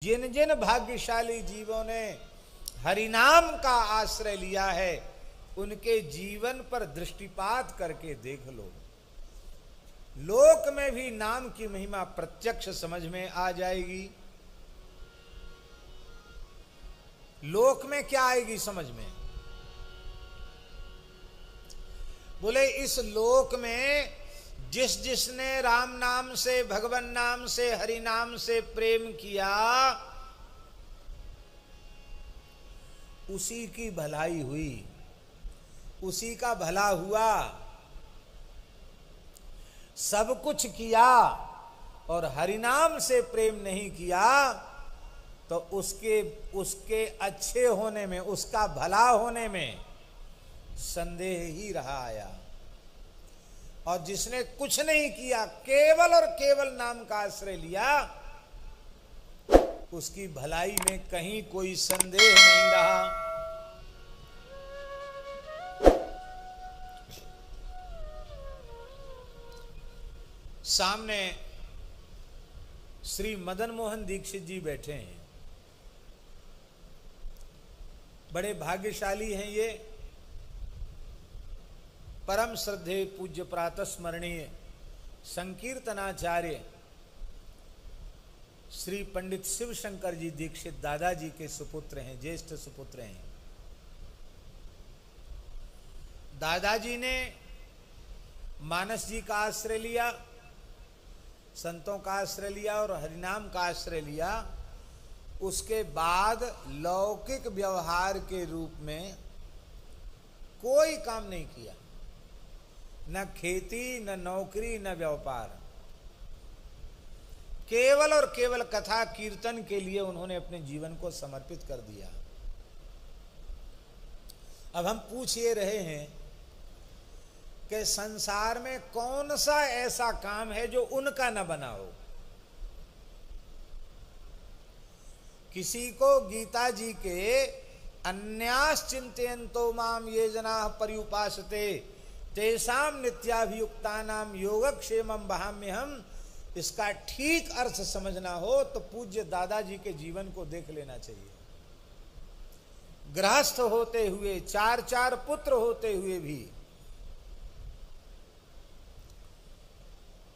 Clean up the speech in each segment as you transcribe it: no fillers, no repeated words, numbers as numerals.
जिन जिन भाग्यशाली जीवों ने हरिनाम का आश्रय लिया है उनके जीवन पर दृष्टिपात करके देख लो, लोक में भी नाम की महिमा प्रत्यक्ष समझ में आ जाएगी। लोक में क्या आएगी समझ में? बोले इस लोक में जिस जिसने राम नाम से, भगवान नाम से, हरि नाम से प्रेम किया उसी की भलाई हुई, उसी का भला हुआ। सब कुछ किया और हरिनाम से प्रेम नहीं किया तो उसके अच्छे होने में, उसका भला होने में संदेह ही रहा आया। और जिसने कुछ नहीं किया, केवल और केवल नाम का आश्रय लिया, उसकी भलाई में कहीं कोई संदेह नहीं रहा। सामने श्री मदन मोहन दीक्षित जी बैठे हैं, बड़े भाग्यशाली हैं ये। परम श्रद्धेय पूज्य प्रातः स्मरणीय संकीर्तनाचार्य श्री पंडित शिव शंकर जी दीक्षित दादाजी के सुपुत्र हैं, ज्येष्ठ सुपुत्र हैं। दादाजी ने मानस जी का आश्रय लिया, संतों का आश्रय लिया और हरिनाम का आश्रय लिया। उसके बाद लौकिक व्यवहार के रूप में कोई काम नहीं किया, न खेती, न नौकरी, न व्यापार। केवल और केवल कथा कीर्तन के लिए उन्होंने अपने जीवन को समर्पित कर दिया। अब हम पूछ ये रहे हैं कि संसार में कौन सा ऐसा काम है जो उनका न बना हो। किसी को गीता जी के अन्यास चिंतयन्तो माम ये जनाः पर्युपासते तेषां नित्याभियुक्तानां योगक्षेमं वहाम्यहम्, इसका ठीक अर्थ समझना हो तो पूज्य दादाजी के जीवन को देख लेना चाहिए। गृहस्थ होते हुए, चार चार पुत्र होते हुए भी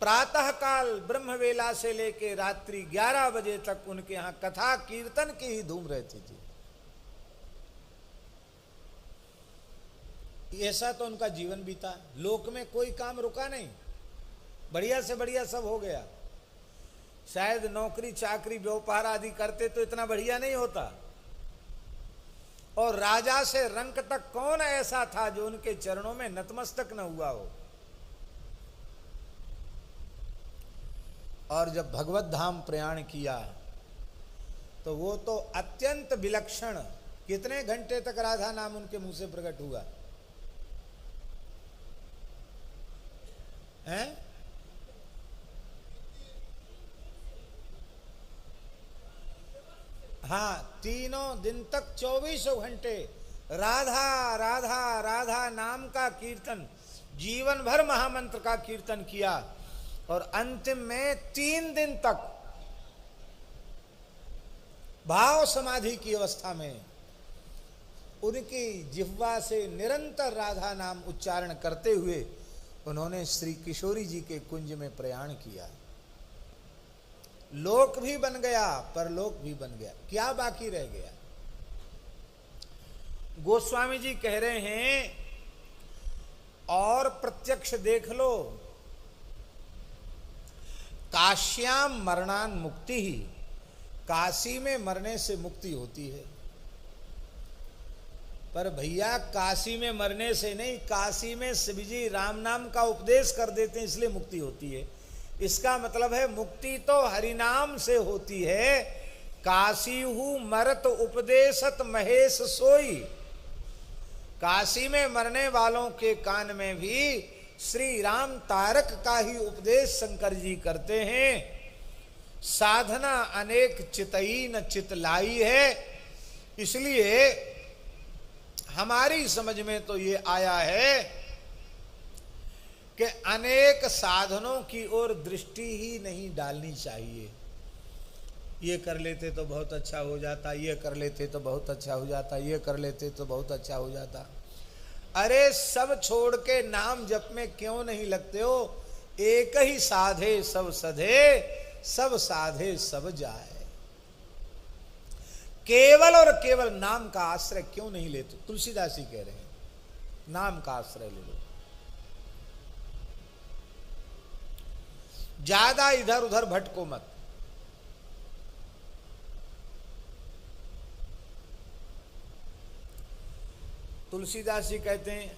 प्रातः काल ब्रह्मवेला से लेकर रात्रि 11 बजे तक उनके यहां कथा कीर्तन की ही धूम रहती थी। ऐसा तो उनका जीवन बीता। लोक में कोई काम रुका नहीं, बढ़िया से बढ़िया सब हो गया। शायद नौकरी चाकरी व्यापार आदि करते तो इतना बढ़िया नहीं होता। और राजा से रंक तक कौन ऐसा था जो उनके चरणों में नतमस्तक न हुआ हो। और जब भगवत धाम प्रयाण किया तो वो तो अत्यंत विलक्षण, कितने घंटे तक राधा नाम उनके मुंह से प्रकट हुआ है? हाँ, तीनों दिन तक 24 घंटे राधा राधा राधा नाम का कीर्तन, जीवन भर महामंत्र का कीर्तन किया। और अंतिम में 3 दिन तक भाव समाधि की अवस्था में उनकी जिह्वा से निरंतर राधा नाम उच्चारण करते हुए उन्होंने श्री किशोरी जी के कुंज में प्रयाण किया। लोक भी बन गया, परलोक भी बन गया, क्या बाकी रह गया? गोस्वामी जी कह रहे हैं और प्रत्यक्ष देख लो, काश्याम मरणान मुक्ति ही, काशी में मरने से मुक्ति होती है। पर भैया काशी में मरने से नहीं, काशी में शिव जी राम नाम का उपदेश कर देते हैं इसलिए मुक्ति होती है। इसका मतलब है मुक्ति तो हरिनाम से होती है। काशी हूं मरत उपदेशत महेश सोई, काशी में मरने वालों के कान में भी श्री राम तारक का ही उपदेश शंकर जी करते हैं। साधना अनेक चितई न चितलाई है। इसलिए हमारी समझ में तो ये आया है कि अनेक साधनों की ओर दृष्टि ही नहीं डालनी चाहिए। ये कर लेते तो बहुत अच्छा हो जाता, ये कर लेते तो बहुत अच्छा हो जाता, ये कर लेते तो बहुत अच्छा हो जाता। अरे सब छोड़ के नाम जप में क्यों नहीं लगते हो? एक ही साधे सब सधे, सब साधे सब जाए। केवल और केवल नाम का आश्रय क्यों नहीं लेते? तुलसीदास जी कह रहे हैं नाम का आश्रय ले लो, ज्यादा इधर उधर भटको मत। तुलसीदास जी कहते हैं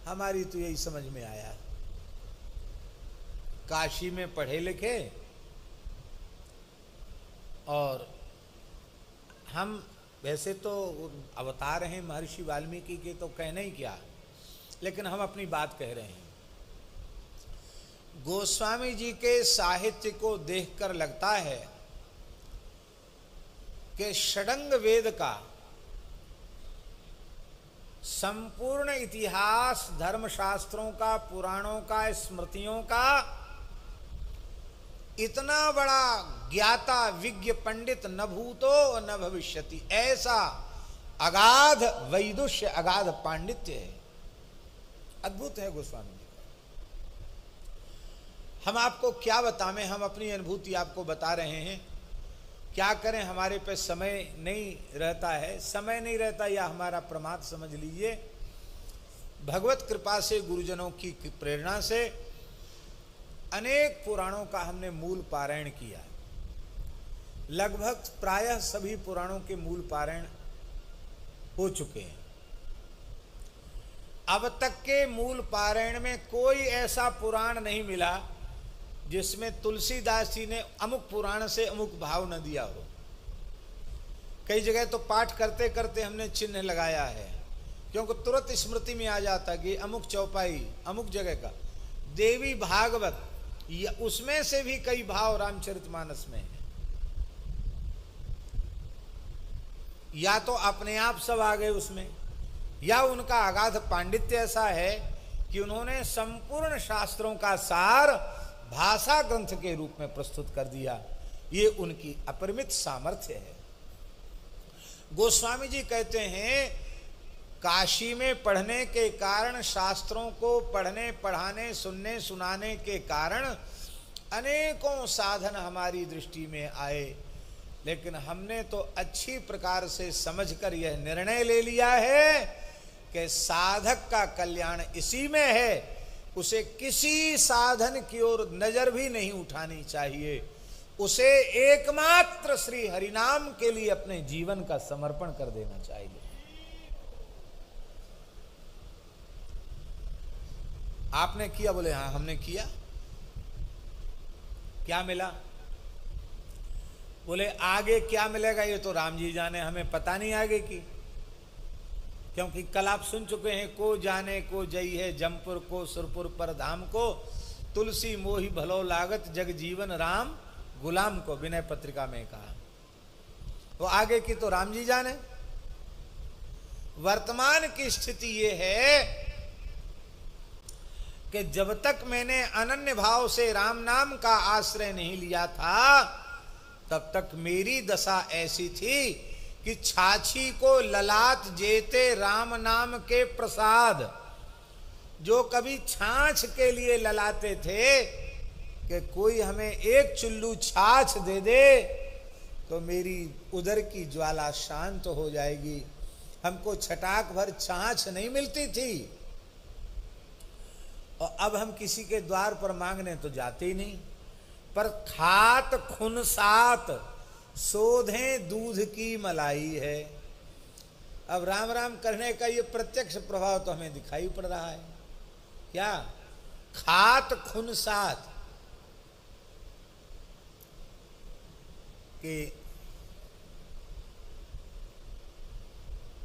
हमारी तो यही समझ में आया, काशी में पढ़े लिखे और हम वैसे तो अवतार हैं महर्षि वाल्मीकि के, तो कहना ही क्या, लेकिन हम अपनी बात कह रहे हैं। गोस्वामी जी के साहित्य को देखकर लगता है कि षडंग वेद का संपूर्ण इतिहास, धर्मशास्त्रों का, पुराणों का, स्मृतियों का इतना बड़ा ज्ञाता विज्ञ पंडित न भूतो न भविष्यति, ऐसा अगाध वैदुष्य, अगाध पांडित्य है। अद्भुत है गोस्वामी जी का। हम आपको क्या बताएं, हम अपनी अनुभूति आपको बता रहे हैं। क्या करें, हमारे पे समय नहीं रहता है, समय नहीं रहता या हमारा प्रमाद समझ लीजिए। भगवत कृपा से, गुरुजनों की प्रेरणा से अनेक पुराणों का हमने मूल पारायण किया। लगभग प्रायः सभी पुराणों के मूल पारायण हो चुके हैं। अब तक के मूल पारायण में कोई ऐसा पुराण नहीं मिला जिसमें तुलसीदास जी ने अमुक पुराण से अमुक भाव न दिया हो। कई जगह तो पाठ करते करते हमने चिन्ह लगाया है, क्योंकि तुरंत स्मृति में आ जाता कि अमुक चौपाई अमुक जगह का। देवी भागवत उसमें से भी कई भाव रामचरितमानस में है। या तो अपने आप सब आ गए उसमें, या उनका अगाध पांडित्य ऐसा है कि उन्होंने संपूर्ण शास्त्रों का सार भाषा ग्रंथ के रूप में प्रस्तुत कर दिया। ये उनकी अपरिमित सामर्थ्य है। गोस्वामी जी कहते हैं काशी में पढ़ने के कारण, शास्त्रों को पढ़ने पढ़ाने सुनने सुनाने के कारण अनेकों साधन हमारी दृष्टि में आए, लेकिन हमने तो अच्छी प्रकार से समझकर यह निर्णय ले लिया है कि साधक का कल्याण इसी में है। उसे किसी साधन की ओर नजर भी नहीं उठानी चाहिए। उसे एकमात्र श्री हरिनाम के लिए अपने जीवन का समर्पण कर देना चाहिए। आपने किया? बोले हाँ हमने किया। क्या मिला? बोले आगे क्या मिलेगा ये तो राम जी जाने, हमें पता नहीं आगे की, क्योंकि कल आप सुन चुके हैं, को जाने को जई है जमपुर को सुरपुर पर धाम को, तुलसी मोहि भलो लागत जग जीवन राम गुलाम को, विनय पत्रिका में कहा। वो आगे की तो राम जी जाने। वर्तमान की स्थिति ये है कि जब तक मैंने अनन्य भाव से राम नाम का आश्रय नहीं लिया था, तब तक मेरी दशा ऐसी थी कि छाछी को ललाट जेते राम नाम के प्रसाद। जो कभी छाछ के लिए ललाते थे कि कोई हमें एक चुल्लू छाछ दे दे तो मेरी उदर की ज्वाला शांत हो जाएगी। हमको छटाक भर छाछ नहीं मिलती थी, और अब हम किसी के द्वार पर मांगने तो जाते ही नहीं। पर खात खुन सात सोधें दूध की मलाई है। अब राम राम करने का ये प्रत्यक्ष प्रभाव तो हमें दिखाई पड़ रहा है। क्या? खात खुन सात। कि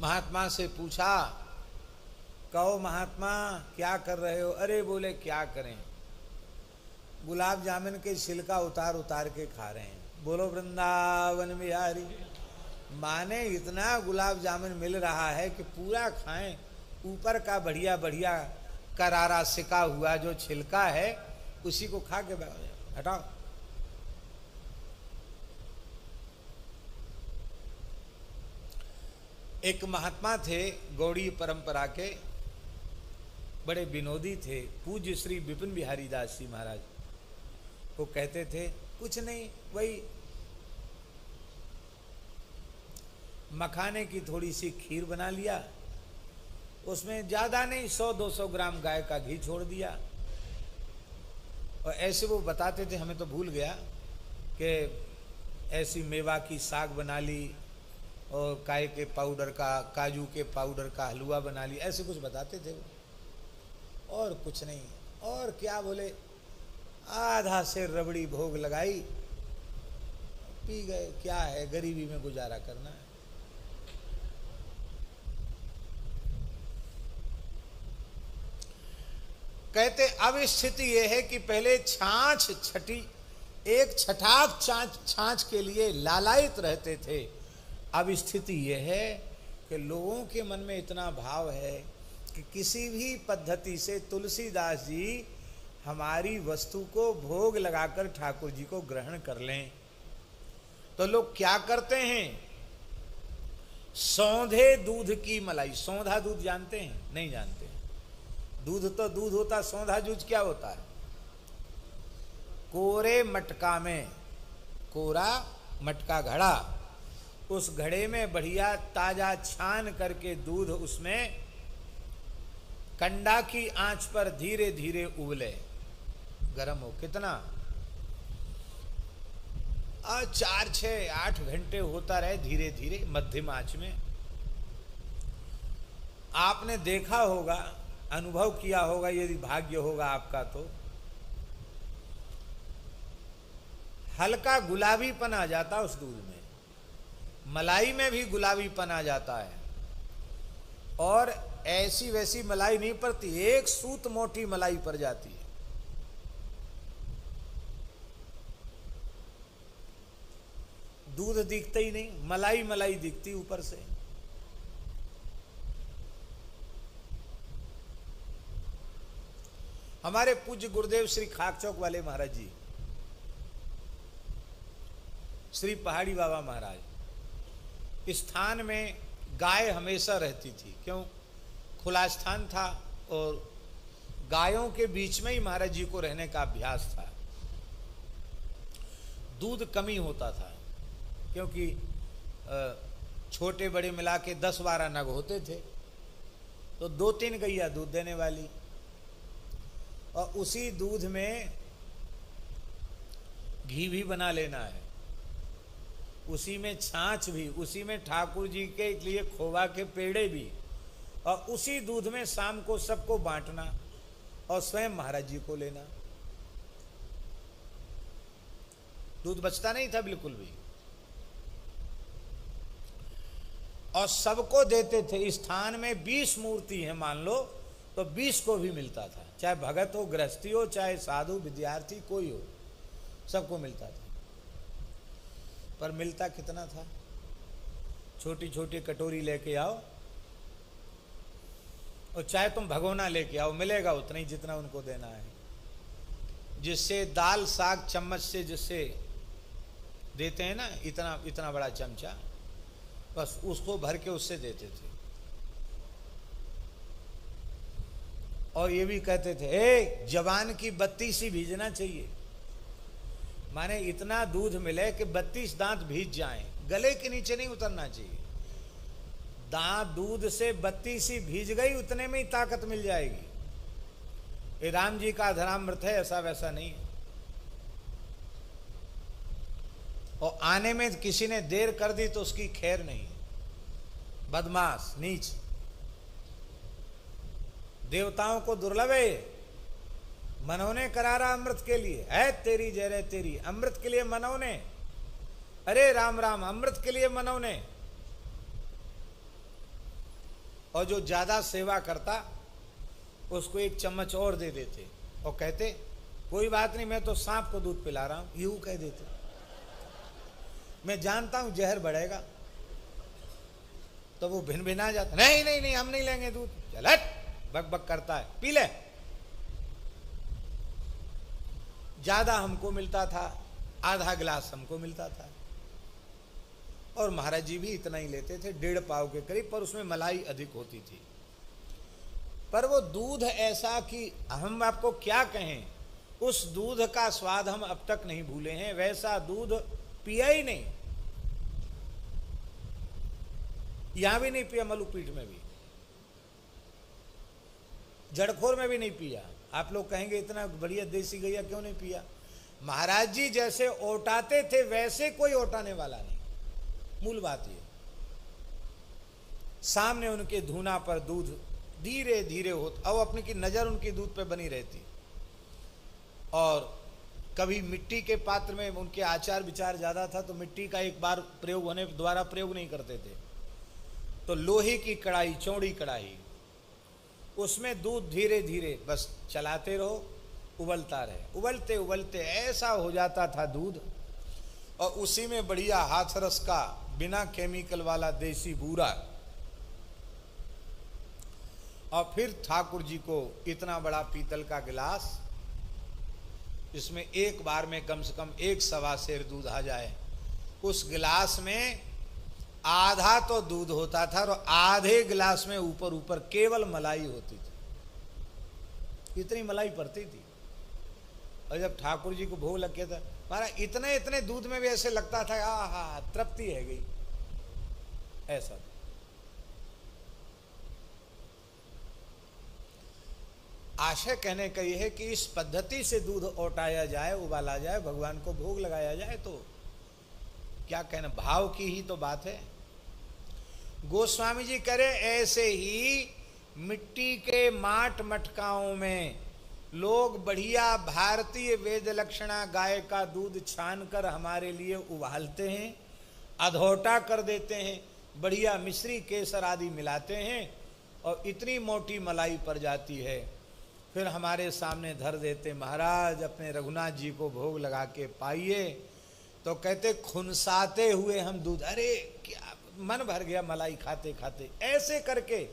महात्मा से पूछा, कहो महात्मा क्या कर रहे हो? अरे बोले क्या करें, गुलाब जामुन के छिलका उतार उतार के खा रहे हैं। बोलो वृंदावन बिहारी। माने इतना गुलाब जामुन मिल रहा है कि पूरा खाएं, ऊपर का बढ़िया बढ़िया करारा सिका हुआ जो छिलका है उसी को खा के हटाओ। एक महात्मा थे गौड़ी परंपरा के, बड़े विनोदी थे, पूज्य श्री विपिन बिहारी दास जी महाराज। वो कहते थे कुछ नहीं, वही मखाने की थोड़ी सी खीर बना लिया, उसमें ज्यादा नहीं 100-200 ग्राम गाय का घी छोड़ दिया। और ऐसे वो बताते थे, हमें तो भूल गया, कि ऐसी मेवा की साग बना ली और काय के पाउडर का, काजू के पाउडर का हलवा बना ली, ऐसे कुछ बताते थे वो, और कुछ नहीं। और क्या बोले, आधा से रबड़ी भोग लगाई, पी गए। क्या है, गरीबी में गुजारा करना है। कहते अब स्थिति यह है कि पहले छाछ छठी, एक छठाक छाछ के लिए लालायित रहते थे। अब स्थिति यह है कि लोगों के मन में इतना भाव है कि किसी भी पद्धति से तुलसीदास जी हमारी वस्तु को भोग लगाकर ठाकुर जी को ग्रहण कर लें। तो लोग क्या करते हैं, सौंधे दूध की मलाई। सौंधा दूध जानते हैं? नहीं जानते। दूध तो दूध होता, सौंधा दूध क्या होता है? कोरे मटका में, कोरा मटका घड़ा, उस घड़े में बढ़िया ताजा छान करके दूध उसमें कंडा की आंच पर धीरे धीरे उबले, गरम हो, कितना 4, 6, 8 घंटे होता रहे धीरे धीरे मध्यम आंच में। आपने देखा होगा, अनुभव किया होगा, यदि भाग्य होगा आपका तो हल्का गुलाबीपन आ जाता उस दूध में, मलाई में भी गुलाबीपन आ जाता है। और ऐसी वैसी मलाई नहीं पड़ती, एक सूत मोटी मलाई पड़ जाती है। दूध दिखता ही नहीं, मलाई मलाई दिखती ऊपर से। हमारे पूज्य गुरुदेव श्री खाकचौक वाले महाराज जी, श्री पहाड़ी बाबा महाराज, स्थान में गाय हमेशा रहती थी। क्यों? खुला स्थान था और गायों के बीच में ही महाराज जी को रहने का अभ्यास था। दूध कमी होता था क्योंकि छोटे बड़े मिला के 10-12 नग होते थे, तो 2-3 गैया दूध देने वाली, और उसी दूध में घी भी बना लेना है, उसी में छाछ भी, उसी में ठाकुर जी के लिए खोवा के पेड़े भी, और उसी दूध में शाम को सबको बांटना और स्वयं महाराज जी को लेना। दूध बचता नहीं था बिल्कुल भी, और सबको देते थे। स्थान में 20 मूर्ति है मान लो, तो 20 को भी मिलता था, चाहे भगत हो, गृहस्थी हो, चाहे साधु विद्यार्थी कोई हो, सबको मिलता था। पर मिलता कितना था? छोटी छोटी कटोरी लेके आओ, और चाहे तुम भगोना लेके आओ, मिलेगा उतना ही जितना उनको देना है। जिससे दाल साग चम्मच से जिससे देते हैं ना, इतना इतना बड़ा चमचा, बस उसको भर के उससे देते थे। और ये भी कहते थे, ए जवान की 32 ही भीजना चाहिए, माने इतना दूध मिले कि 32 दांत भीज जाएं, गले के नीचे नहीं उतरना चाहिए। दांत दूध से 32 ही भीज गई, उतने में ही ताकत मिल जाएगी। ये राम जी का धरामृत है, ऐसा वैसा नहीं है। और आने में किसी ने देर कर दी तो उसकी खैर नहीं, बदमाश नीच। देवताओं को दुर्लभ है, मनौने करारा अमृत के लिए, है तेरी जय रे तेरी, अमृत के लिए मनौने, अरे राम राम, अमृत के लिए मनौने। और जो ज्यादा सेवा करता उसको 1 चम्मच और दे देते और कहते कोई बात नहीं, मैं तो सांप को दूध पिला रहा हूं, यूं कह देते, मैं जानता हूं जहर बढ़ेगा। तो वो भिन भिना जाता, नहीं नहीं नहीं हम नहीं लेंगे दूध, चल हट, बक बक करता है, पी ले। ज्यादा हमको मिलता था, आधा गिलास हमको मिलता था। और महाराज जी भी इतना ही लेते थे, 1.5 पाव के करीब, पर उसमें मलाई अधिक होती थी। पर वो दूध ऐसा कि हम आपको क्या कहें, उस दूध का स्वाद हम अब तक नहीं भूले हैं। वैसा दूध पिया ही नहीं, यहां भी नहीं पिया, मलुपीठ में भी, जड़खोर में भी नहीं पिया। आप लोग कहेंगे इतना बढ़िया देसी गैया क्यों नहीं पिया? महाराज जी जैसे ओटाते थे वैसे कोई ओटाने वाला नहीं, मूल बात ये। सामने उनके धूना पर दूध धीरे धीरे होता, और अपनी की नजर उनकी दूध पे बनी रहती। और कभी मिट्टी के पात्र में, उनके आचार विचार ज्यादा था तो मिट्टी का एक बार प्रयोग होने द्वारा प्रयोग नहीं करते थे, तो लोहे की कढ़ाई, चौड़ी कढ़ाई, उसमें दूध धीरे धीरे बस चलाते रहो, उबलता रहे। उबलते उबलते ऐसा हो जाता था दूध, और उसी में बढ़िया हाथरस का बिना केमिकल वाला देसी बूरा। और फिर ठाकुर जी को इतना बड़ा पीतल का गिलास, इसमें एक बार में कम से कम 1.25 सेर दूध आ जाए। उस गिलास में आधा तो दूध होता था और आधे गिलास में ऊपर ऊपर केवल मलाई होती थी, इतनी मलाई पड़ती थी। और जब ठाकुर जी को भोग लग गया था, महाराज इतने इतने दूध में भी ऐसे लगता था आहा तृप्ति है गई, ऐसा। आशय कहने का यह है कि इस पद्धति से दूध ओटाया जाए, उबाला जाए, भगवान को भोग लगाया जाए, तो क्या कहना, भाव की ही तो बात है। गोस्वामी जी करे ऐसे ही मिट्टी के माट मटकाओं में लोग बढ़िया भारतीय वेद लक्षणा गाय का दूध छान कर हमारे लिए उबालते हैं, अधोटा कर देते हैं, बढ़िया मिश्री केसर आदि मिलाते हैं, और इतनी मोटी मलाई पड़ जाती है। फिर हमारे सामने धर देते, महाराज अपने रघुनाथ जी को भोग लगा के पाइए। तो कहते खुनसाते हुए हम दूध, अरे क्या मन भर गया मलाई खाते खाते, ऐसे करके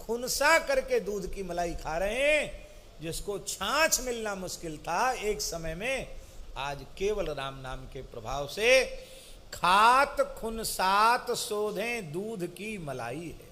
खुनसा करके दूध की मलाई खा रहे हैं। जिसको छाछ मिलना मुश्किल था एक समय में, आज केवल राम नाम के प्रभाव से खात खुनसात शोधें दूध की मलाई है।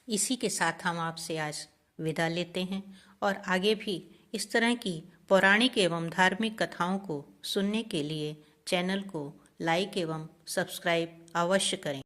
इसी के साथ हम आपसे आज विदा लेते हैं, और आगे भी इस तरह की पौराणिक एवं धार्मिक कथाओं को सुनने के लिए चैनल को लाइक एवं सब्सक्राइब अवश्य करें।